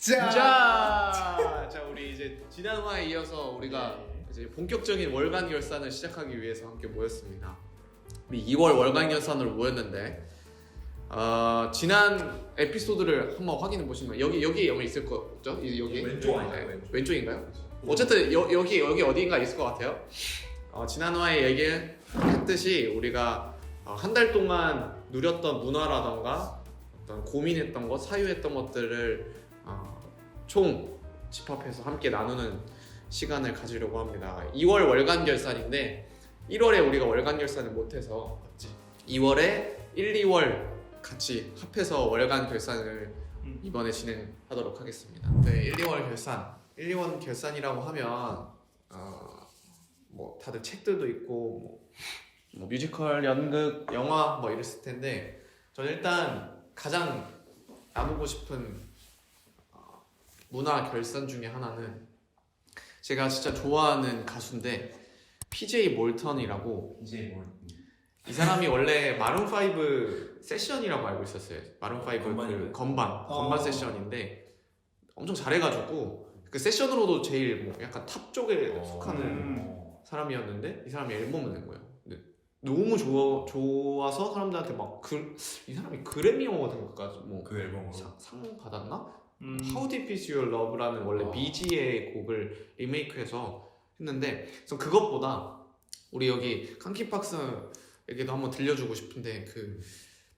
자, 우리 이제 지난화에 이어서 우리가 이제 본격적인 월간 결산을 시작하기 위해서 함께 모였습니다. 우리 2월 월간 결산으로 모였는데 지난 에피소드를 한번 확인해 보시면 여기 있을 거죠? 여기 왼쪽 아닌가요? 네. 왼쪽인가요? 어쨌든 여기 어디인가 있을 것 같아요. 지난화에 얘기했듯이 우리가 한 달 동안 누렸던 문화라던가 어떤 고민했던 것, 사유했던 것들을 총 집합해서 함께 나누는 시간을 가지려고 합니다. 2월 월간 결산인데 1월에 우리가 월간 결산을 못해서 2월에 1, 2월 같이 합해서 월간 결산을 이번에 진행하도록 하겠습니다. 네, 1, 2월 결산. 1, 2월 결산이라고 하면 뭐 다들 책들도 있고 뭐 뮤지컬, 연극, 영화 뭐 이랬을 텐데 저는 일단 가장 나누고 싶은 문화 결산 중에 하나는 제가 진짜 좋아하는 가수인데 PJ 몰턴이라고. 이 사람이 원래 마룬5 세션이라고 알고 있었어요. 마룬5 그 건반 세션인데 엄청 잘해가지고 그 세션으로도 제일 뭐 약간 탑 쪽에 속하는 사람이었는데 이 사람이 앨범을 낸 거예요. 근데 너무 좋아서 사람들한테 막 이 사람이 그래미 어워드인가까지 뭐 그 앨범으로 상 받았나? How Deep Is Your Love라는 원래 비지의 곡을 리메이크해서 했는데 그래서 그것보다 우리 여기 칸키팍스에게도 한번 들려주고 싶은데 그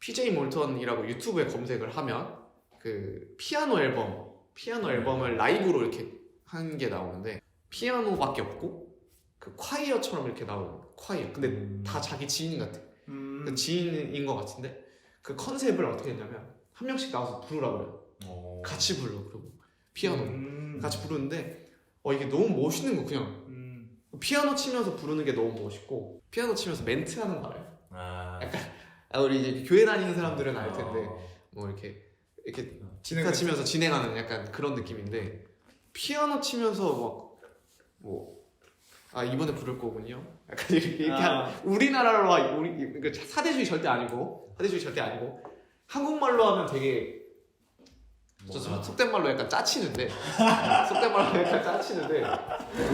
PJ 몰턴이라고 유튜브에 검색을 하면 그 피아노 앨범을 라이브로 이렇게 한 게 나오는데 피아노밖에 없고 그 콰이어처럼 이렇게 나오는 콰이어. 근데 다 자기 지인 같아. 그 지인인 것 같은데 그 컨셉을 어떻게 했냐면 한 명씩 나와서 부르라 그래요. 같이 불러. 그리고 피아노 같이 부르는데 이게 너무 멋있는 거. 그냥 피아노 치면서 부르는 게 너무 멋있고 피아노 치면서 멘트 하는 거 알아요? 약간 우리 이제 교회 다니는 사람들은 알 텐데 뭐 이렇게 기타 치면서 진행하는 약간 그런 느낌인데 피아노 치면서 막 이번에 부를 거군요. 약간 이렇게 우리나라로 그러니까 사대주의 절대 아니고 한국말로 하면 되게 속된 말로 약간 짜치는데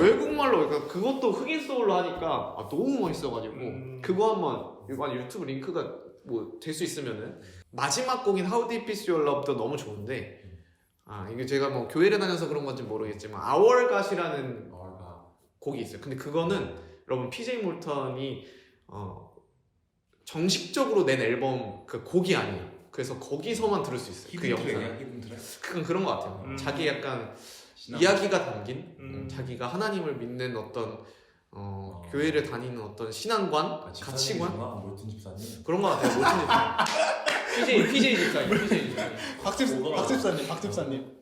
외국말로 약간 그것도 흑인 소울로 하니까 너무 멋있어가지고 그거 한번 이번 유튜브 링크가 뭐 될 수 있으면은 마지막 곡인 How Deep Is Your Love도 너무 좋은데 이게 제가 뭐 교회를 다녀서 그런 건지 모르겠지만 Our God이라는 곡이 있어요. 근데 그거는 여러분 PJ 몰턴이 정식적으로 낸 앨범 그 곡이 아니에요. 그래서 거기서만 들을 수 있어요. 그 영상. 그건 그런 것 같아요. 자기 약간 이야기가 담긴 자기가 하나님을 믿는 어떤 교회를 다니는 어떤 신앙관, 가치관 그런 것 같아요. PJ 집사님. 박집사님.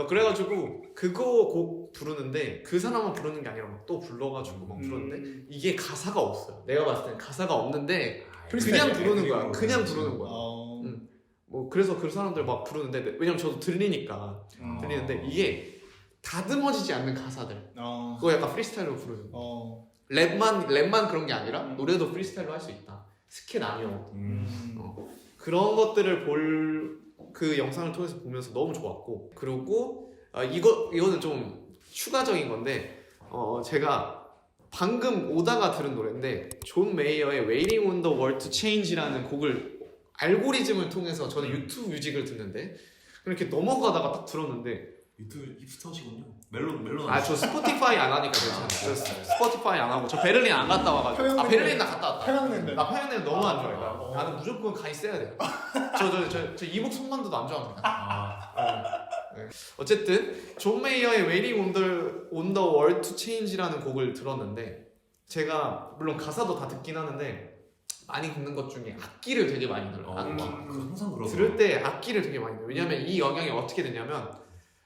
그래가지고 그거 곡 부르는데 그 사람만 부르는 게 아니라 막 또 불러가지고 막 부르는데 이게 가사가 없어요. 내가 봤을 땐 가사가 없는데 그냥 부르는 거야. 뭐 그래서 그 사람들 막 부르는데 왜냐면 저도 들리니까 들리는데 이게 다듬어지지 않는 가사들. 그거 약간 프리스타일로 부르는 거. 랩만 그런 게 아니라 노래도 프리스타일로 할 수 있다. 스케 나뉘어. 그런 것들을 그 영상을 통해서 보면서 너무 좋았고 그리고 이거는 좀 추가적인 건데 제가 방금 오다가 들은 노래인데 존 메이어의 Waiting on the World to Change라는 곡을 알고리즘을 통해서 저는 유튜브 뮤직을 듣는데 이렇게 넘어가다가 딱 들었는데 유튜브 힙스터시군요. 멜론 저 스포티파이 안 하니까 괜찮아요. 저 스포티파이 안 하고 저 베를린 안 갔다 와가지고 베를린 나 갔다 왔다. 나 평양냉면 너무 안 좋아해. 나는 무조건 가 있어야 돼요. 저 이북 손만두도 안 좋아합니다. 어쨌든 존 메이어의 Waiting on the World to Change라는 곡을 들었는데 제가 물론 가사도 다 듣긴 하는데 많이 듣는 것 중에 악기를 되게 많이 들어요. 항상 그러더라고요. 들을 때 악기를 되게 많이 들어요. 왜냐면 이 영향이 어떻게 되냐면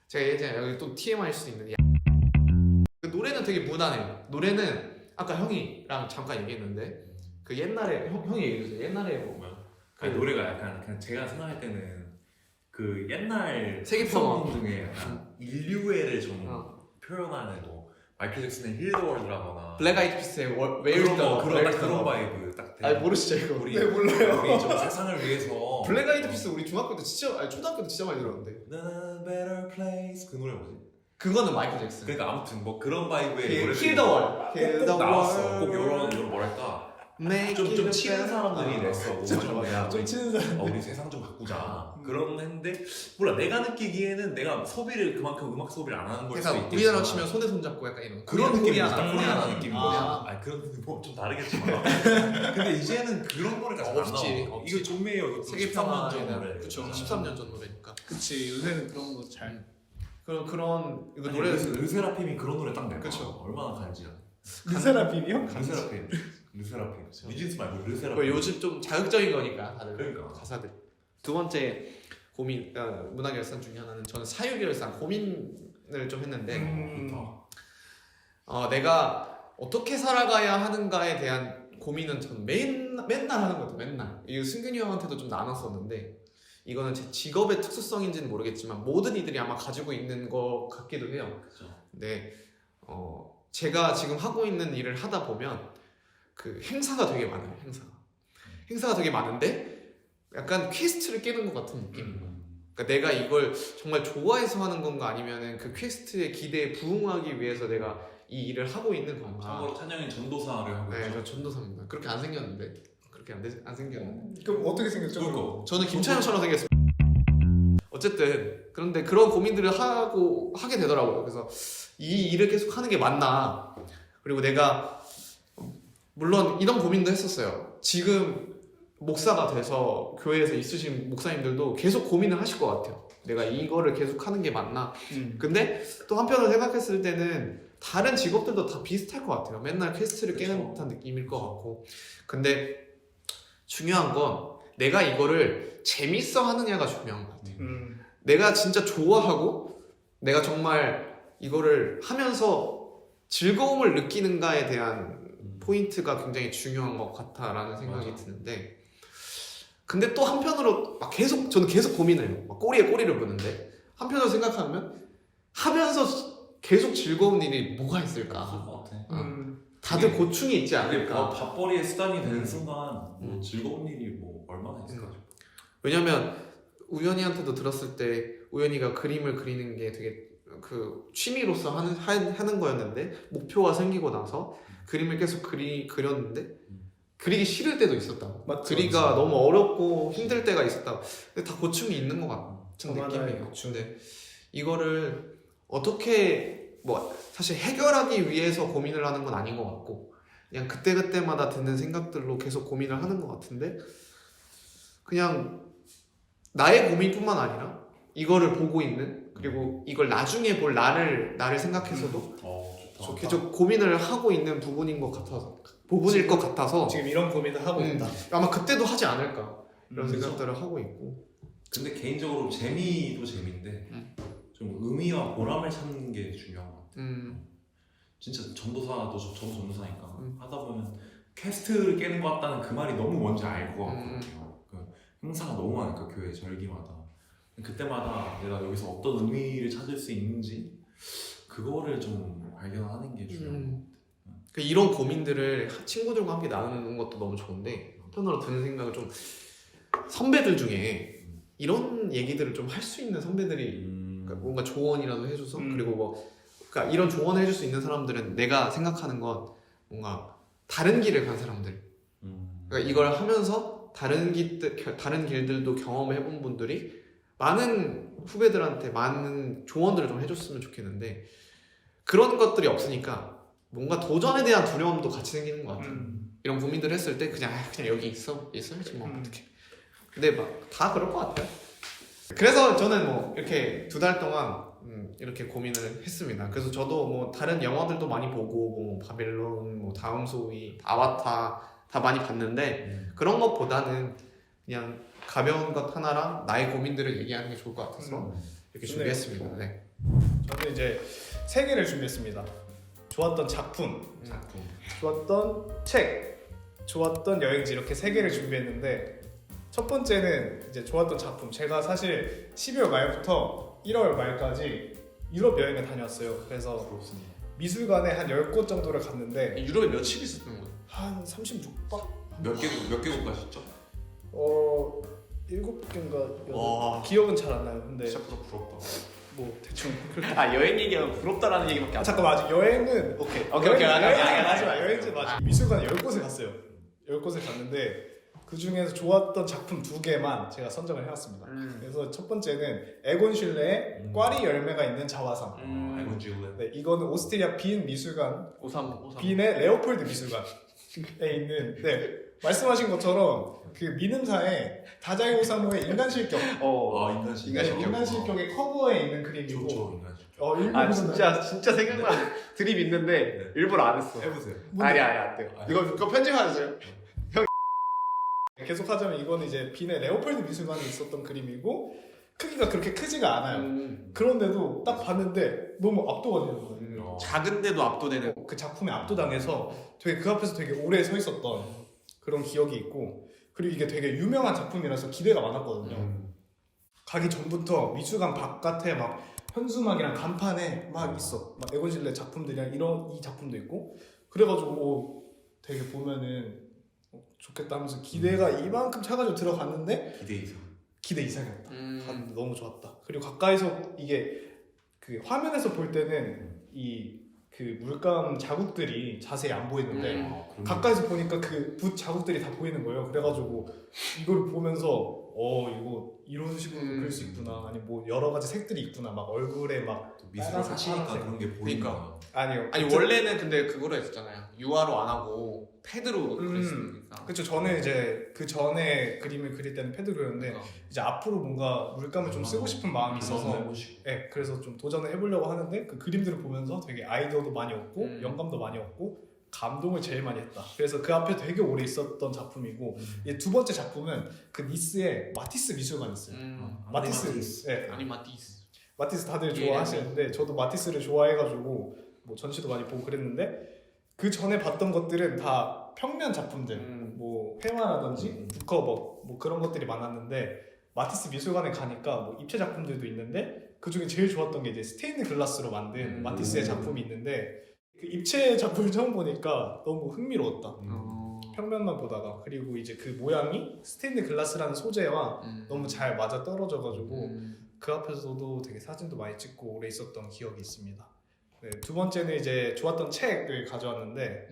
제가 예전에 여기 또 TMI일 수도 있는데 그 노래는 되게 무난해요. 노래는 아까 형이랑 잠깐 얘기했는데 그 옛날에 형이 얘기해주세요. 옛날에 뭐 노래가 약간 그냥 제가 생각할 때는 그 옛날 세계평화 중에 약간 인류애를 좀 표현하는 뭐 마이클 잭슨의 힐 더 월드라거나 블랙 아이드 피스의 Where's the 그런 바이브 딱 아니 모르시죠 이거? 우리 네, 몰라요. 우리 좀 세상을 위해서 블랙 아이드 피스 우리 중학교 때 진짜 아니 초등학교 때 진짜 많이 들었는데. The better place 그 노래 뭐지? 그거는 마이클 잭슨. 그러니까 아무튼 뭐 그런 바이브의 노래 힐더월. 꼭 나왔어. 꼭 이런 뭐랄까 좀 치는 사람들이 냈어. 좀 치는 사람. 우리 세상 좀 바꾸자. 그런 했는데 몰라 내가 느끼기에는 내가 소비를 그만큼 음악 소비를 안 하는 걸 수도 그러니까 있겠지만 우리나라 치면 손에 손 잡고 약간 이런 그런 느낌이야. 코리아나. 코리아나 느낌인 거야. 아. 아니 그런 뭐좀 다르겠지만. 근데 이제는 그런 노래가 잘 안 없지. 나와. 이거 존 메이어 세계 13년 전 평화에 노래. 그쵸 13년 전 노래니까. 그치 요새는 그런 거 잘. 그런 이거 아니, 노래 르세라핌이 그런 노래 딱 내봐. 그쵸. 얼마나 간지야. 르세라핌이요? 르세라핌. 르세라핌. 뉴진스 말고 그 르세라핌. 요즘 좀 자극적인 거니까 다들 그러니까. 가사들. 두 번째 고민 문학 열상 중에 하나는 저는 사육 열상 고민을 좀 했는데 내가 어떻게 살아가야 하는가에 대한 고민은 전 맨날 하는 것 같아요. 맨날. 이 승균이 형한테도 좀 나눴었는데 이거는 제 직업의 특수성인지는 모르겠지만 모든 이들이 아마 가지고 있는 것 같기도 해요. 그쵸. 근데 제가 지금 하고 있는 일을 하다 보면 그 행사가 되게 많아요. 행사가 되게 많은데 약간 퀘스트를 깨는 것 같은 느낌. 그러니까 내가 이걸 정말 좋아해서 하는 건가 아니면은 그 퀘스트의 기대에 부응하기 위해서 내가 이 일을 하고 있는 건가. 참고로 찬영이 전도사를 하고 네, 있죠. 저 전도사입니다. 그렇게 안 생겼는데 그렇게 안 생겼는데. 그럼 어떻게 생겼죠? 그거. 저는 김찬영처럼 생겼습니다. 어쨌든 그런데 그런 고민들을 하게 되더라고요. 그래서 이 일을 계속 하는 게 맞나? 그리고 내가 물론 이런 고민도 했었어요. 지금 목사가 돼서 교회에서 있으신 목사님들도 계속 고민을 하실 것 같아요. 내가 이거를 계속 하는 게 맞나? 근데 또 한편으로 생각했을 때는 다른 직업들도 다 비슷할 것 같아요. 맨날 퀘스트를 깨는 듯한 느낌일 것 같고. 근데 중요한 건 내가 이거를 재밌어 하느냐가 중요한 것 같아요. 내가 진짜 좋아하고 내가 정말 이거를 하면서 즐거움을 느끼는가에 대한 포인트가 굉장히 중요한 것 같다라는 생각이 맞아. 드는데 근데 또 한편으로 저는 계속 고민을 해요. 막 꼬리에 꼬리를 무는데 한편으로 생각하면 하면서 계속 즐거운 일이 뭐가 있을까? 것 같아. 다들 고충이 있지 이게 않을까? 밥벌이의 수단이 되는 순간 뭐 즐거운 일이 뭐 얼마나 있을까 싶어. 왜냐면 우연이한테도 들었을 때 우연이가 그림을 그리는 게 되게 그 취미로서 하는 거였는데 목표가 생기고 나서 그림을 계속 그렸는데 그리기 싫을 때도 있었다고. 맞죠, 그리기가 맞죠. 너무 어렵고 힘들 때가 있었다고. 근데 다 고충이 있는 것 같은 저만의 느낌이에요. 고충. 근데 이거를 어떻게 사실 해결하기 위해서 고민을 하는 건 아닌 것 같고 그냥 그때그때마다 드는 생각들로 계속 고민을 하는 것 같은데 그냥 나의 고민뿐만 아니라 이거를 보고 있는 그리고 이걸 나중에 볼 나를 생각해서도 좋다. 계속 고민을 하고 있는 부분일 것 같아서 지금 이런 고민을 하고 있다. 아마 그때도 하지 않을까 이런 그쵸. 생각들을 하고 있고. 근데 개인적으로 재미도 재미인데 좀 의미와 보람을 찾는 게 중요한 것 같아. 진짜 전도사도 저도 전도사니까 하다 보면 퀘스트를 깨는 것 같다는 그 말이 너무 뭔지 알 것 같거든요. 그 행사가 너무 많으니까 교회 절기마다 그때마다 내가 여기서 어떤 의미를 찾을 수 있는지 그거를 좀 발견하는 게 중요한 것 같아. 이런 고민들을 친구들과 함께 나누는 것도 너무 좋은데 한편으로 드는 생각은 좀 선배들 중에 이런 얘기들을 좀 할 수 있는 선배들이 그러니까 뭔가 조언이라도 해줘서 그리고 그러니까 이런 조언을 해줄 수 있는 사람들은 내가 생각하는 건 뭔가 다른 길을 간 사람들 그러니까 이걸 하면서 다른 길들도 경험을 해본 분들이 많은 후배들한테 많은 조언들을 좀 해줬으면 좋겠는데 그런 것들이 없으니까 뭔가 도전에 대한 두려움도 같이 생기는 것 같아요. 이런 고민들을 했을 때 그냥 여기 있어야지 뭐 어떡해. 근데 막 다 그럴 것 같아요. 그래서 저는 뭐 이렇게 2달 동안 이렇게 고민을 했습니다. 그래서 저도 뭐 다른 영화들도 많이 보고 뭐 바빌론, 뭐 다음 소위, 아바타 다 많이 봤는데 그런 것보다는 그냥 가벼운 것 하나랑 나의 고민들을 얘기하는 게 좋을 것 같아서 이렇게 준비했습니다. 네. 저는 이제 3개를 준비했습니다. 좋았던 작품, 좋았던 책, 좋았던 여행지 이렇게 3개를 준비했는데 첫 번째는 이제 좋았던 작품. 제가 사실 12월 말부터 1월 말까지 유럽 여행을 다녔어요. 그래서 미술관에 한 10곳 정도를 갔는데 유럽에 며칠 있었던 거예요? 한 36박? 몇 개국 가셨죠? 7개인가 와. 기억은 잘 안 나요. 근데 진짜 부럽다. 뭐 대충 아 여행 얘기하면 부럽다라는 얘기밖에 안. 잠깐만 아직 여행은 오케이 여행지 맞아. 마지막 여행지 마지막 미술관 10곳에 갔어요. 10곳에 갔는데 그 중에서 좋았던 작품 2개만 제가 선정을 해왔습니다. 그래서 첫 번째는 에곤 슐레의 꽈리 열매가 있는 자화상. 알고 지울래. 네, 이거는 오스트리아 빈 미술관 오삼. 빈의 레오폴드 미술관에 있는 말씀하신 것처럼 그 미능사의 다자이 오사무의 인간 실격. 인간식. 인간 실격의 커버에 있는 그림이고. 좋죠 인간식. 아 진짜 생각만 드립 있는데 네. 일부러 안 했어. 해보세요. 아니 안 돼요. 이거 편집하세요. 계속하자면 이거는 이제 빈의 레오폴드 미술관에 있었던 그림이고 크기가 그렇게 크지가 않아요. 그런데도 딱 봤는데 너무 압도가 되는 거예요. 작은데도 압도되는. 그 작품에 압도당해서 되게 그 앞에서 되게 오래 서 있었던 그런 기억이 있고 그리고 이게 되게 유명한 작품이라서 기대가 많았거든요. 가기 전부터 미술관 바깥에 막 현수막이랑 간판에 막 있어. 막 에곤 실레 작품들이랑 이 작품도 있고 그래가지고 되게 보면은 좋겠다 하면서 기대가 이만큼 차가지고 들어갔는데 기대 이상이었다. 갔는데 너무 좋았다. 그리고 가까이서 이게 그 화면에서 볼 때는 이 그 물감 자국들이 자세히 안 보이는데 가까이서 보니까 그 붓 자국들이 다 보이는 거예요. 그래가지고 이걸 보면서 이거 이런 식으로 그릴 수 있구나. 아니 뭐 여러 가지 색들이 있구나. 막 얼굴에 막 미술을 빨간색, 하시니까 파란색. 그런 게 보니까. 아니요. 아니 원래는 근데 그거로 했었잖아요. 유화로 안 하고 패드로 그렸으니까. 그렇죠. 저는 이제 그 전에 그림을 그릴 때는 패드로였는데 이제 앞으로 뭔가 물감을 좀 쓰고 싶은 마음이 있어서 네, 그래서 좀 도전을 해보려고 하는데 그 그림들을 보면서 되게 아이디어도 많이 얻고 영감도 많이 얻고 감동을 제일 많이 했다. 그래서 그 앞에 되게 오래 있었던 작품이고 이제 두 번째 작품은 그 니스에 마티스 미술관이 있어요. 마티스. 네. 아니 마티스. 마티스 다들 좋아하시는데 저도 마티스를 좋아해가지고 뭐 전시도 많이 보고 그랬는데 그 전에 봤던 것들은 다 평면 작품들 뭐 회화라든지 북커버 뭐 그런 것들이 많았는데 마티스 미술관에 가니까 뭐 입체 작품들도 있는데 그 중에 제일 좋았던 게 이제 스테인드 글라스로 만든 마티스의 작품이 있는데 그 입체 작품을 처음 보니까 너무 흥미로웠다. 평면만 보다가 그리고 이제 그 모양이 스테인드 글라스라는 소재와 너무 잘 맞아 떨어져가지고 그 앞에서도 되게 사진도 많이 찍고 오래 있었던 기억이 있습니다. 네, 두 번째는 이제 좋았던 책을 가져왔는데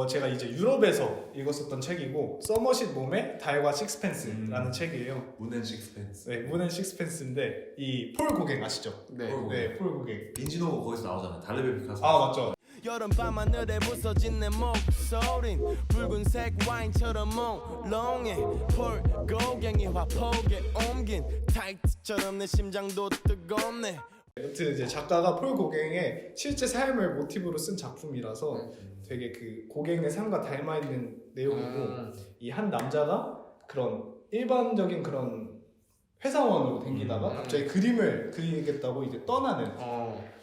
제가 이제 유럽에서 읽었었던 책이고 서머싯 몬의 달과 식스펜스라는 책이에요. 문 앤 식스펜스. 네, 문 앤 식스펜스인데 이 폴 고갱 아시죠? 네. 네, 폴 고갱. 빈지노 거기서 나오잖아요. 달레벨 피카소. 아 맞죠. 여름밤 하늘에 부서진 내 목소린 붉은색 와인처럼 몽롱해 폴 고갱이 화폭에 옮긴 타이트처럼 내 심장도 뜨겁네. 여튼 이제 작가가 폴 고갱의 실제 삶을 모티브로 쓴 작품이라서 되게 그 고갱의 삶과 닮아 있는 내용이고 이 한 남자가 그런 일반적인 그런 회사원으로 댕기다가 갑자기 그림을 그리겠다고 이제 떠나는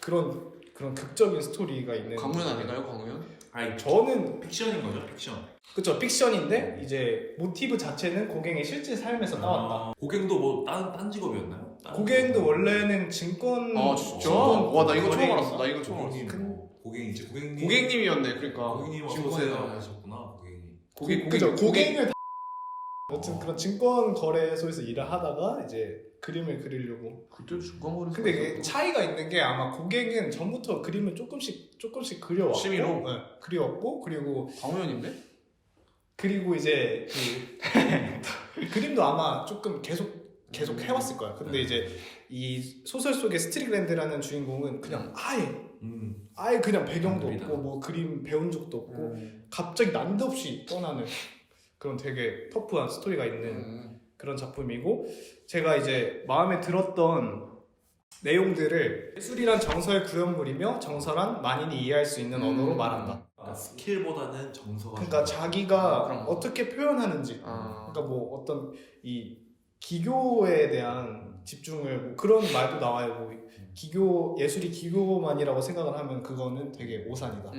그런 극적인 스토리가 있는. 광우현 아닌가요, 광우현? 아니 저는 픽션인 거죠, 픽션. 그쵸 픽션인데 이제 모티브 자체는 고갱의 실제 삶에서 따왔다. 고갱도 뭐 딴 직업이었나요? 고갱도 원래는 증권. 진짜? 와 나 이거 처음 알았어. 나 이거 처음 알았어. 고갱 이제 고갱님. 고객님이었네. 그러니까. 고갱님 증권에 하셨구나. 그죠. 고갱을 여튼 그런 증권 거래소에서 일을 하다가 이제 그림을 그리려고. 그때 중간거리. 근데 이게 차이가 있는 게 아마 고갱은 전부터 그림을 조금씩 그려왔고. 취미로? 네, 그려왔고 그리고 광우현인데? 그리고 이제 그 그림도 아마 조금 계속 해왔을 거야. 근데 이제 이 소설 속의 스트릭랜드라는 주인공은 그냥 아예 그냥 배경도 없고 뭐 그림 배운 적도 없고 갑자기 난데없이 떠나는 그런 되게 터프한 스토리가 있는 그런 작품이고 제가 이제 마음에 들었던 내용들을 예술이란 정서의 구현물이며 정서란 만인이 이해할 수 있는 언어로 말한다. 그러니까 스킬보다는 정서가. 그러니까 자기가 그런 거. 어떻게 표현하는지. 그러니까 뭐 어떤 이 기교에 대한 집중을 뭐 그런 말도 나와요. 뭐 예술이 기교만이라고 생각을 하면 그거는 되게 오산이다.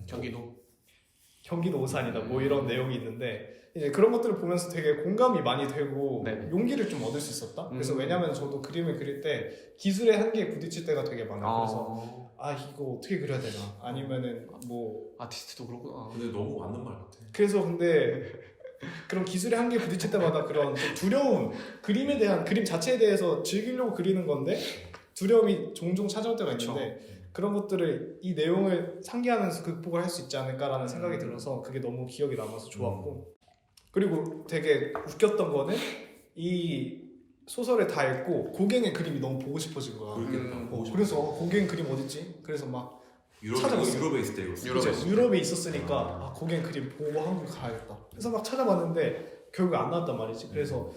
경기도. 경기도 오산이다 뭐 이런 내용이 있는데 이제 그런 것들을 보면서 되게 공감이 많이 되고 네. 용기를 좀 얻을 수 있었다. 그래서 왜냐면 저도 그림을 그릴 때 기술의 한계에 부딪힐 때가 되게 많아요. 그래서 아 이거 어떻게 그려야 되나 아니면은 뭐 아티스트도 그렇구나. 근데 너무 맞는 말 같아. 그래서 근데 그런 기술의 한계에 부딪힐 때마다 그런 좀 두려움 그림에 대한 그림 자체에 대해서 즐기려고 그리는 건데 두려움이 종종 찾아올 때가 있는데 그런 것들을 이 내용을 상기하면서 극복을 할 수 있지 않을까라는 생각이 들어서 그게 너무 기억에 남아서 좋았고 그리고 되게 웃겼던 거는 이 소설을 다 읽고 고갱의 그림이 너무 보고 싶어진 거야. 그래서 고갱 그림 어딨지? 그래서 막 찾아봤어. 유럽에 있을 때 이거. 유럽에 있었으니까 아, 고갱 그림 보고 한국 가야겠다. 그래서 막 찾아봤는데 결국 안 나왔단 말이지. 그래서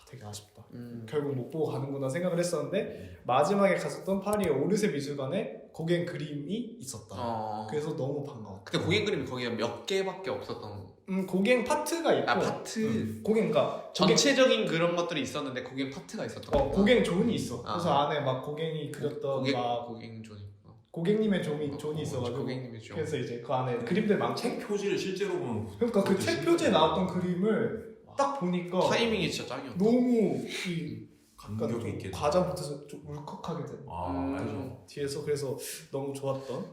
되게 아쉽다. 결국 못 보고 가는구나 생각을 했었는데 마지막에 갔었던 파리의 오르세 미술관에 고갱 그림이 있었다. 그래서 너무 반가웠다. 근데 고갱 그림이 거기가 몇 개밖에 없었던. 고갱 파트가 있고. 파트. 고갱가 전체적인 그런 것들이 있었는데 고갱 파트가 있었던 거. 고갱 존이 있어. 그래서 안에 막 고갱이 그렸던 고갱 존이. 고갱님의 존이 있어가지고. 고갱님의 존. 그래서 이제 그 안에 그림들 많고. 책 표지를 실제로 보면. 그러니까 그 책 표지에 나왔던 그림을 딱 보니까 타이밍이 진짜 짱이었다. 너무 이 감격이 있게. 과자 붙어서 좀 울컥하게 된. 알죠. 뒤에서 그래서 너무 좋았던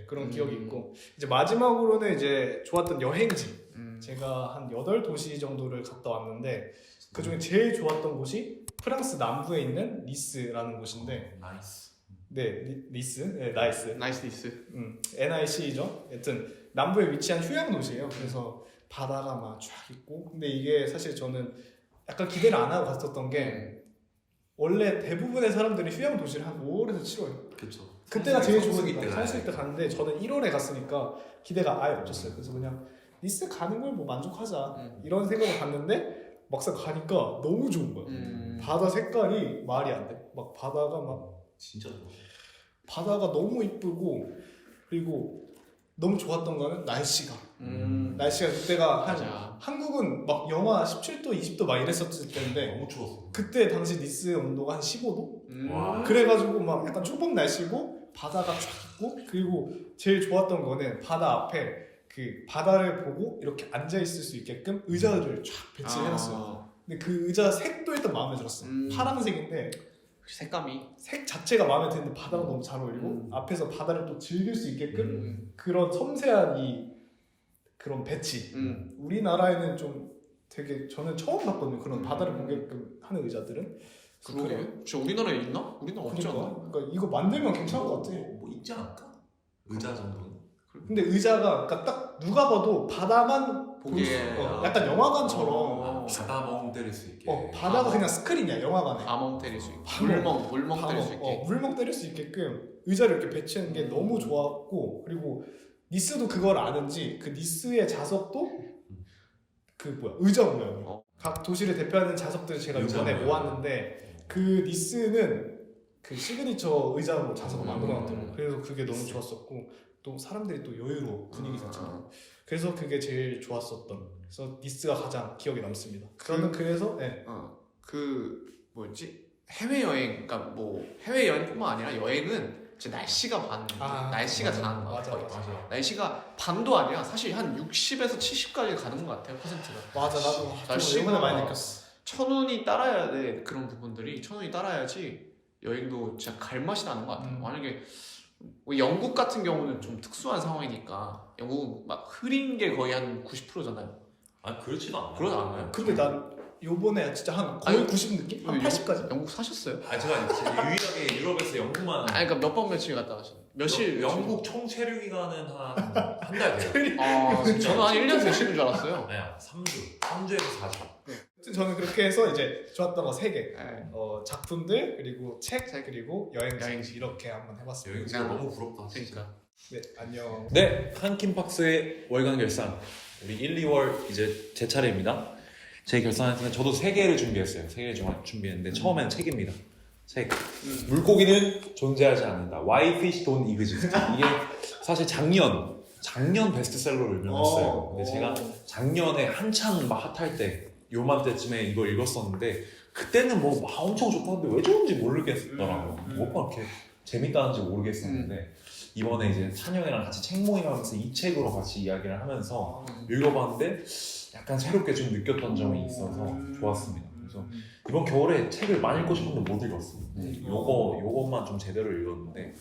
그런 기억이 있고 이제 마지막으로는 이제 좋았던 여행지. 제가 한 8도시 정도를 갔다 왔는데 그 중에 제일 좋았던 곳이 프랑스 남부에 있는 니스라는 곳인데 나이스. 네, 니스. 네, 나이스. 나이스 니스. NIC죠. 여튼 남부에 위치한 휴양 도시예요. 그래서 바다가 막 쫙 있고 근데 이게 사실 저는 약간 기대를 안 하고 갔었던 게 원래 대부분의 사람들이 휴양 도시를 한 5월에서 7월 그렇죠. 그때가 제일 성수기 좋으니까 때 성수기 때 갔는데 저는 1월에 갔으니까 기대가 아예 없었어요. 그래서 그냥 니스 가는 걸 뭐 만족하자 이런 생각을 갔는데 막상 가니까 너무 좋은 거야. 바다 색깔이 말이 안 돼. 막 바다가 막 진짜 좋아. 바다가 너무 이쁘고 그리고 너무 좋았던 거는 날씨가 그때가 맞아. 한국은 막 영하 17도 20도 막 이랬었을 때인데 너무 추웠어. 그때 당시 니스 온도가 한 15도? 와. 그래가지고 막 약간 초복 날씨고 바다가 쫙 있고 그리고 제일 좋았던 거는 바다 앞에 그 바다를 보고 이렇게 앉아 있을 수 있게끔 의자를 쫙 배치해놨어요. 근데 그 의자 색도 일단 마음에 들었어. 파란색인데 색감이 색 자체가 마음에 드는데 바다가 너무 잘 어울리고 앞에서 바다를 또 즐길 수 있게끔 그런 섬세한 이 그런 배치. 우리나라에는 좀 되게 저는 처음 봤거든요. 그런 바다를 보게끔 하는 의자들은. 그러게. 진짜 우리나라에 있나? 우리나라 없지 않나? 그러니까 이거 만들면 괜찮을 것 같아. 뭐 있지 않을까? 의자 정도는. 근데 의자가 그러니까 딱 누가 봐도 바다만 볼 수, 보기에 약간 영화관처럼 바다 멍 때릴 수 있게. 바다가 그냥 스크린이야 영화관에. 밤멍 때릴 수 있게. 밤멍. 물멍 때릴 수 있게. 물멍 때릴 수 있게끔 의자를 이렇게 배치하는 게 너무 좋았고 그리고 니스도 그걸 아는지 그 니스의 자석도 그 뭐야 의자 모양이야. 각 도시를 대표하는 자석들을 제가 이번에 모았는데 그 니스는 그 시그니처 의자로 자석을 만들어놨더라고요. 그래서 그게 너무 좋았었고 또 사람들이 또 여유로워 분위기 자체가. 그래서 그게 제일 좋았었던. 그래서 니스가 가장 기억에 남습니다. 저는 그래서 그 뭐였지? 해외 여행, 그러니까 뭐 해외 여행뿐만 아니라 여행은 진짜 날씨가 날씨가 잘하는 거 같아. 맞아. 날씨가 반도 아니야. 사실 한 60에서 70까지 가는 것 같아요. 퍼센트가. 맞아 나도 날씨가 이번에 많이 느꼈어. 천운이 따라야 돼. 그런 부분들이 천운이 따라야지 여행도 진짜 갈 맛이 나는 것 같아요. 만약에 뭐 영국 같은 경우는 좀 특수한 상황이니까 영국은 막 흐린 게 거의 한 90%잖아요. 아니 그렇지도 않아요. 그러지 않아요? 근데 난 요번에 진짜 한 거의 90 느낌? 한 80까지? 영국 사셨어요? 제가 유일하게 유럽에서 영국만. 그러니까 몇 번 며칠 갔다 가셨어요? 며칠? 영국 총 체류 기간은 한 달 돼요. 저는 한 1년 되시는 줄 알았어요. 아니야 3주에서 4주. 저는 그렇게 해서 이제 좋았던 거 3개 작품들 그리고 책 그리고 여행지 이렇게 한번 해봤습니다. 여행지가 너무 부럽다. 그러니까. 네 안녕. 네, 한킴박스의 월간 결산 우리 1, 2월 이제 제 차례입니다. 제 결산에서는 저도 3개를 준비했어요. 3개를 준비했는데 처음에는 책입니다. 책. 물고기는 존재하지 않는다. Why Fish Don't Exist. 이게 사실 작년 베스트셀러로 유명했어요. 근데 제가 작년에 한창 막 핫할 때 요맘때쯤에 이걸 읽었었는데 그때는 뭐 엄청 좋다는데 왜 좋은지 모르겠더라고요. 뭐가 그렇게 재밌다는지 모르겠었는데 이번에 이제 찬영이랑 같이 책 모임하면서 이 책으로 같이 이야기를 하면서 읽어봤는데 약간 새롭게 좀 느꼈던 점이 있어서 좋았습니다. 그래서 이번 겨울에 책을 많이 읽고 싶은데 못 읽었어요. 요것만 좀 제대로 읽었는데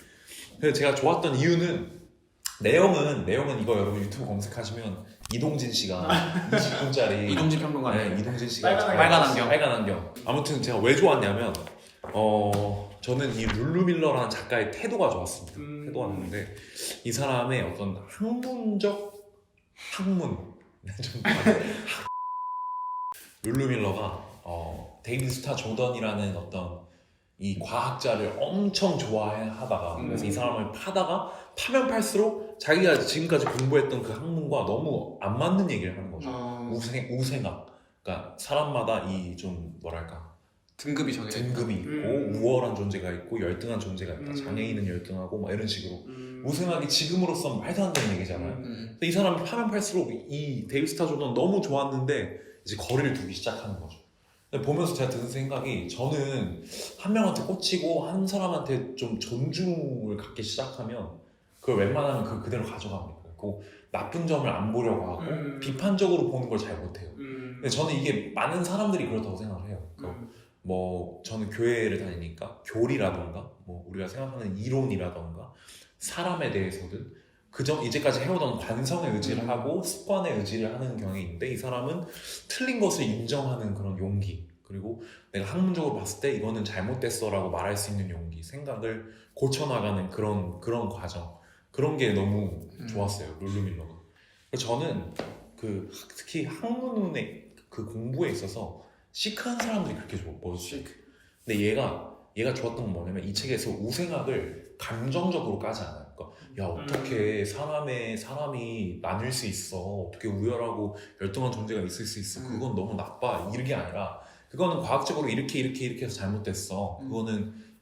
그래서 제가 좋았던 이유는 내용은 이거 여러분 유튜브 검색하시면 이동진 씨가 20분짜리 이동진 평론가. 네, 이동진 씨가 빨간 안경. 빨간 안경. 아무튼 제가 왜 좋았냐면 저는 이 룰루 밀러라는 작가의 태도가 좋았습니다. 태도가 좋은데 이 사람의 어떤 학문적 학문 좀 룰루 밀러가 데이비드 스타 조던이라는 어떤 이 과학자를 엄청 좋아하다가 그래서 이 사람을 파면 팔수록 자기가 지금까지 공부했던 그 학문과 너무 안 맞는 얘기를 하는 거죠. 우생학. 그러니까 사람마다 이 좀 뭐랄까 등급이 정해져 있다. 등급이 있고 우월한 존재가 있고 열등한 존재가 있다. 장애인은 열등하고 막 이런 식으로 우생학이 지금으로선 말도 안 되는 얘기잖아요. 근데 이 사람이 파면 팔수록 이 데이비드 스타 조던 너무 좋았는데 이제 거리를 두기 시작하는 거죠. 근데 보면서 제가 드는 생각이 저는 한 명한테 꽂히고 한 사람한테 좀 존중을 갖기 시작하면 그걸 웬만하면 그대로 가져갑니다. 그 나쁜 점을 안 보려고 하고 비판적으로 보는 걸 잘 못해요. 근데 저는 이게 많은 사람들이 그렇다고 생각을 해요. 뭐 저는 교회를 다니니까 교리라던가 뭐 우리가 생각하는 이론이라던가 사람에 대해서든 이제까지 해오던 관성에 의지를 하고 습관에 의지를 하는 경향이 있는데 이 사람은 틀린 것을 인정하는 그런 용기 그리고 내가 학문적으로 봤을 때 이거는 잘못됐어 라고 말할 수 있는 용기 생각을 고쳐나가는 그런 과정 그런 게 너무 좋았어요. 룰루 밀러가. 그래서 저는 특히 학문의 그 공부에 있어서 시크한 사람들이 그렇게 멋있어요. 근데 얘가 좋았던 건 뭐냐면 이 책에서 우생학을 감정적으로 까지 않아요. 그러니까 야 어떻게 사람이 나뉠 수 있어 어떻게 우열하고 열등한 존재가 있을 수 있어 그건 너무 나빠 이게 아니라 그거는 과학적으로 이렇게 해서 잘못됐어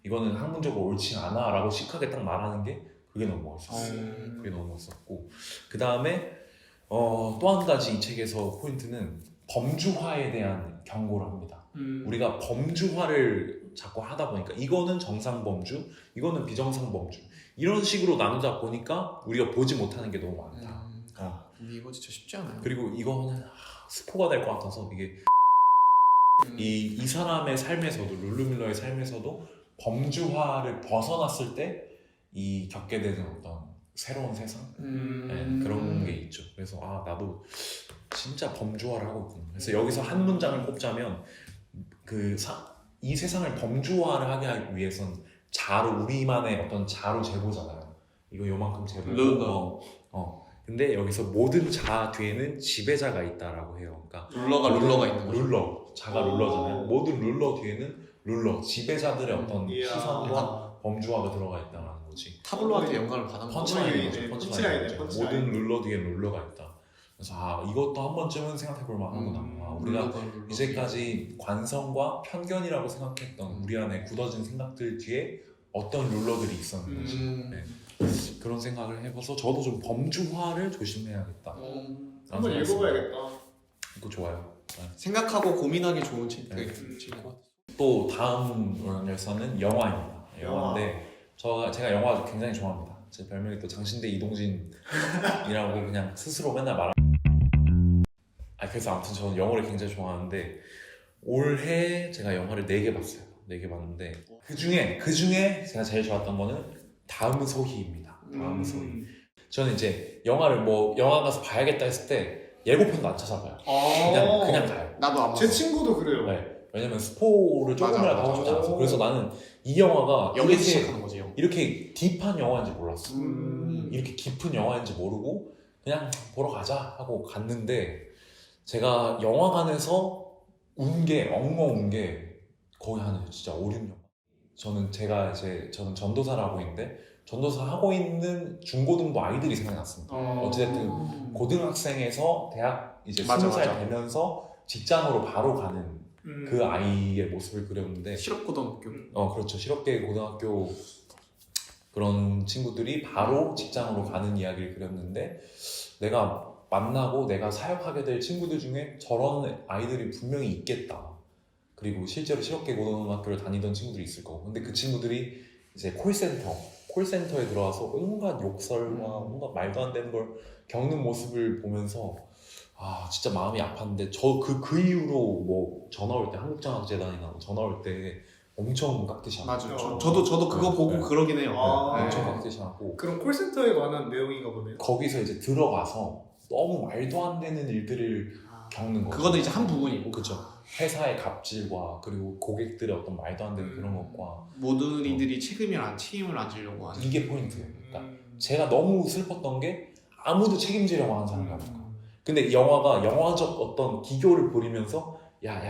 이거는 학문적으로 옳지 않아 라고 시크하게 딱 말하는 게 그게 너무 멋있었어요. 그게 너무 멋있었고 그 다음에 또 한 가지 이 책에서 포인트는 범주화에 대한 경고를 합니다. 우리가 범주화를 자꾸 하다 보니까 이거는 정상 범주, 이거는 비정상 범주 이런 식으로 나누다 보니까 우리가 보지 못하는 게 너무 많다. 이거 진짜 쉽지 않아요. 그리고 이거는 스포가 될 것 같아서 이게 이 사람의 삶에서도 룰루 밀러의 삶에서도 범주화를 벗어났을 때 이 겪게 되는 어떤 새로운 세상 그런 게 있죠. 그래서 나도 진짜 범주화를 하고 있구나. 그래서 여기서 한 문장을 꼽자면 이 세상을 범주화를 하기 위해선 우리만의 어떤 자로 재보잖아요. 이거 요만큼 재보고 근데 여기서 모든 자 뒤에는 지배자가 있다라고 해요. 그러니까 룰러가 있는 거죠. 자가 룰러잖아요. 모든 룰러 뒤에는 지배자들의 어떤 시선과 범주화가 들어가 있다는 거지. 타블로한테 영감을 받은 펀치라인이죠. 펀치라인이네. 모든 룰러 뒤에 룰러가 있다. 그래서 이것도 한 번쯤은 생각해볼 만하구나. 우리가 이제까지 관성과 편견이라고 생각했던 우리 안에 굳어진 생각들 뒤에 어떤 룰러들이 있었는지 그런 생각을 해봐서 저도 좀 범주화를 조심해야겠다. 한번 읽어봐야겠다. 이거 좋아요. 생각하고 고민하기 좋은 책인 것 같아요. 또 다음 영화는 영화입니다. 영화인데 제가 영화 굉장히 좋아합니다. 제 별명이 또 장신대 이동진이라고 그냥 스스로 맨날 그래서 아무튼 저는 영화를 굉장히 좋아하는데 올해 제가 영화를 4개 봤어요. 4개 봤는데 그 중에 제가 제일 좋았던 거는 다음 소희입니다. 다음 소희. 저는 이제 영화를 영화 가서 봐야겠다 했을 때 예고편도 안 찾아봐요. 그냥 가요. 나도 안 제 봤어. 친구도 그래요. 네. 왜냐면 스포를 조금이라도 하고 싶지 않아서. 그래서 나는 이 영화가 영에서 시작하는 거지. 이렇게 딥한 영화인지 몰랐어. 이렇게 깊은 영화인지 모르고 그냥 보러 가자 하고 갔는데 제가 영화관에서 엉엉 운 게 거의 한 진짜 5, 6년. 저는 전도사를 하고 있는데 전도사 하고 있는 중고등부 아이들이 생각났습니다. 어찌됐든 고등학생에서 대학 이제 20살 되면서 직장으로 바로 가는 그 아이의 모습을 그렸는데 실업고등학교. 그렇죠. 실업계 고등학교 그런 친구들이 바로 직장으로 가는 이야기를 그렸는데 내가 만나고 내가 사역하게 될 친구들 중에 저런 아이들이 분명히 있겠다. 그리고 실제로 실업계 고등학교를 다니던 친구들이 있을 거고 근데 그 친구들이 이제 콜센터에 들어와서 온갖 욕설과 온갖 말도 안 되는 걸 겪는 모습을 보면서 아 진짜 마음이 아팠는데 저 그 이후로 뭐 전화 올 때 한국장학재단이나 전화 올 때 엄청 깍듯이 하고 맞아요. 어. 저도 그거 네, 보고 네. 그러긴 해요. 아. 네. 엄청 깍듯이 하고 그럼 콜센터에 관한 내용인가 보네요. 거기서 이제 들어가서 너무 말도 안 되는 일들을 겪는 거죠. 그거는 이제 한 부분이고 그죠. 회사의 갑질과 그리고 고객들의 어떤 말도 안 되는 그런 것과 모든 이들이 책임을 안 지려고 하는. 이게 포인트예요. 그러니까 제가 너무 슬펐던 게 아무도 책임지려고 하는 사람이 아닐까. 근데 영화가 영화적 어떤 기교를 부리면서 야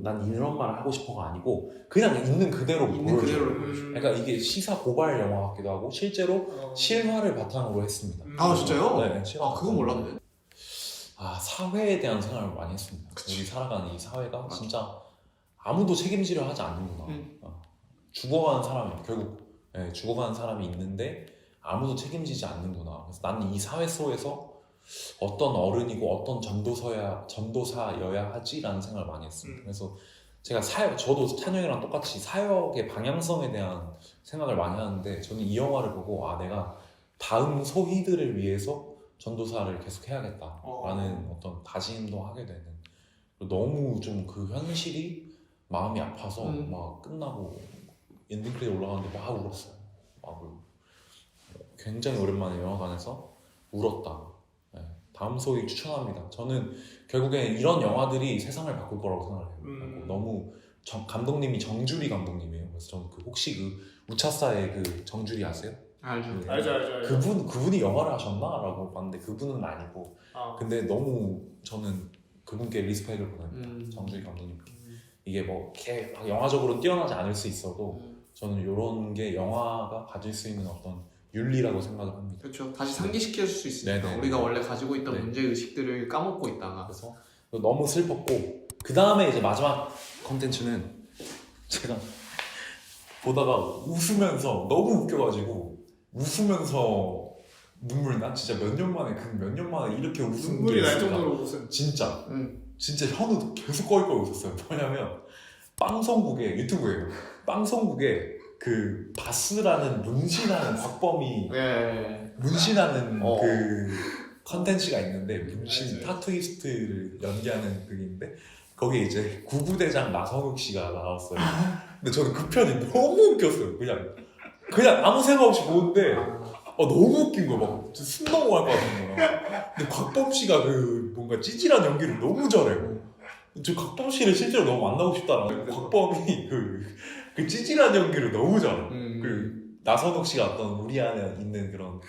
난 이런 말을 하고 싶어가 아니고 그냥 있는 그대로 있는 보여줘요. 그대로 보여줘. 그러니까 이게 시사 고발 영화 같기도 하고 실제로 실화를 바탕으로 했습니다. 아 진짜요? 네, 실화 아 그건 몰랐네. 아 사회에 대한 생각을 많이 했습니다. 우리 살아가는 이 사회가 진짜 아무도 책임지려 하지 않는구나. 죽어가는 사람이 결국 죽어가는 사람이 있는데 아무도 책임지지 않는구나. 그래서 나는 이 사회 속에서 어떤 어른이고 어떤 전도사여야 하지라는 생각을 많이 했습니다. 그래서 제가 저도 찬영이랑 똑같이 사역의 방향성에 대한 생각을 많이 하는데 저는 이 영화를 보고 아 내가 다음 소희들을 위해서 전도사를 계속 해야겠다라는 어떤 다짐도 하게 되는 너무 좀 그 현실이 마음이 아파서 막 끝나고 엔딩 크레딧 올라가는데 막 울었어요. 막 울고 굉장히 오랜만에 영화관에서 울었다. 네. 다음 소희 추천합니다. 저는 결국엔 이런 영화들이 세상을 바꿀 거라고 생각해요. 너무 감독님이 정주리 감독님이에요. 그래서 저는 혹시 그 우차사의 그 정주리 아세요? 알죠. 알죠. 그분이 영화를 하셨나라고 봤는데 그분은 아니고 근데 너무 저는 그분께 리스펙을 보냅니다. 정주리 감독님. 이게 뭐 이렇게 영화적으로 뛰어나지 않을 수 있어도 저는 이런 게 영화가 가질 수 있는 어떤 윤리라고 생각을 합니다. 그렇죠. 다시 상기시킬 수 있으니까 네네. 우리가 원래 가지고 있던 네. 문제 의식들을 까먹고 있다가 그래서 너무 슬펐고 그 다음에 이제 마지막 컨텐츠는 제가 보다가 웃으면서 너무 웃겨가지고 웃으면서 눈물 나 진짜 몇 년 만에 이렇게 웃은 눈물이 게 날 있을까? 정도로 무슨 진짜 현우도 계속 꺼이꺼이 웃었어요. 뭐냐면 빵성국에 유튜브에요. 빵성국에 그 바스라는 문신하는 박범이 네. 문신하는 어. 그 컨텐츠가 있는데 문신 맞아요. 타투이스트를 연기하는 그게인데 거기에 이제 구구대장 나성욱 씨가 나왔어요. 근데 저는 그 편이 너무 웃겼어요. 그냥 아무 생각 없이 보는데 너무 웃긴 거야. 막 숨 넘어갈 것 같은 거야. 근데 곽범 씨가 그 뭔가 찌질한 연기를 너무 잘해요. 저 곽범 씨를 실제로 너무 만나고 싶다라는 곽범이 그 찌질한 연기를 너무 잘해. 그 나선욱 씨가 어떤 우리 안에 있는 그런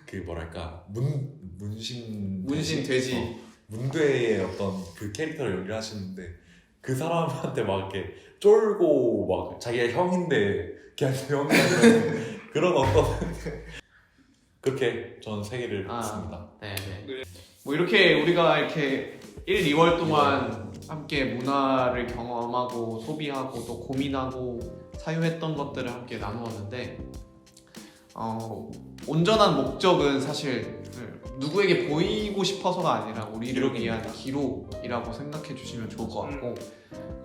그 뭐랄까 문신 돼지. 문대의 어떤 그 캐릭터를 연기를 하시는데 그 사람한테 막 이렇게 쫄고 막 자기가 형인데 걔한테 형이라는 그런 어떤 그렇게 저는 세계를 봤습니다. 네. 뭐 이렇게 우리가 이렇게 1, 2월 동안 함께 문화를 경험하고 소비하고 또 고민하고 사유했던 것들을 함께 나누었는데 온전한 목적은 사실 누구에게 보이고 싶어서가 아니라 우리를 위한 기록이라고 생각해 주시면 좋을 것 같고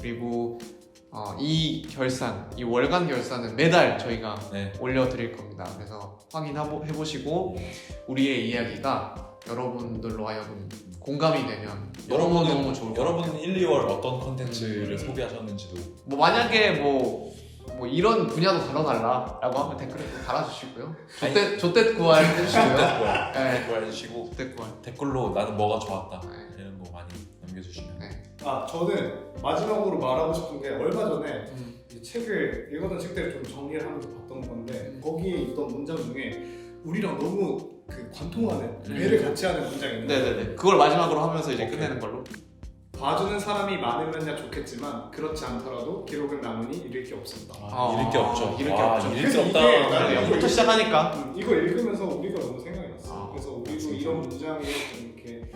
그리고 이 월간 결산은 매달 저희가 올려드릴 겁니다. 그래서 확인해보시고 우리의 이야기가 여러분들로 하여금 공감이 되면 너무 좋을 것 같아요. 여러분은 1, 2월 어떤 컨텐츠를 소비하셨는지도 뭐 만약에 뭐 이런 분야도 다뤄달라라고 하면 댓글에 또 달아주시고요. 조댓구알 해주시고요. 구해주시고 조댓구알. 댓글로 나는 뭐가 좋았다 이런 거 많이 남겨주시면 저는 마지막으로 말하고 싶은 게 얼마 전에 이 책을 읽었던 책들을 좀 정리를 하면서 봤던 건데 거기에 있던 문장 중에 우리랑 너무 그 관통하는 배를 같이 하는 문장이 있는데 네네네. 그걸 마지막으로 하면서 이제 끝내는 걸로. 봐주는 사람이 많으면야 좋겠지만 그렇지 않더라도 기록은 남으니 잃을 게 없습니다. 잃을 게 없죠. 잃을 게 없죠. 잃을 게 그래서 없다. 이게 나는 여기부터 시작하니까. 이걸 읽으면서 우리가 너무 생각이 났어. 그래서 우리도 진짜. 이런 문장에 좀 이렇게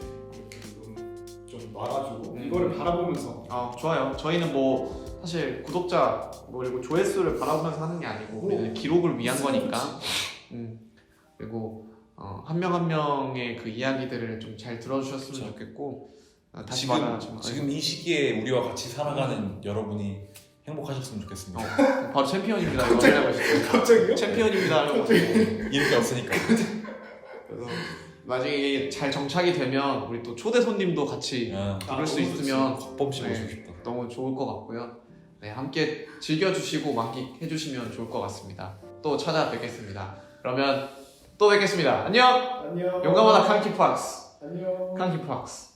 좀 놔가지고 이거를 바라보면서 좋아요. 저희는 뭐 사실 구독자 그리고 조회수를 바라보면서 하는 게 아니고 우리는 기록을 위한 거니까. 그리고 한 명 한 명의 그 이야기들을 좀 잘 들어주셨으면 좋겠고 다시 말하지만 지금 이 시기에 우리와 같이 살아가는 여러분이 행복하셨으면 좋겠습니다. 바로 챔피언입니다. 이거 하려고 했어요. 갑자기요? 챔피언입니다. 하려고 이름이 없으니까. 그래서 나중에 이게 잘 정착이 되면 우리 또 초대 손님도 같이 부를 수 있으면 곽범씨 네. 모시고 싶다. 너무 좋을 것 같고요. 네, 함께 즐겨주시고 만끽해주시면 좋을 것 같습니다. 또 찾아뵙겠습니다. 그러면 또 뵙겠습니다. 안녕! 안녕. 용감하다 칸키팍스. 안녕. 칸키팍스.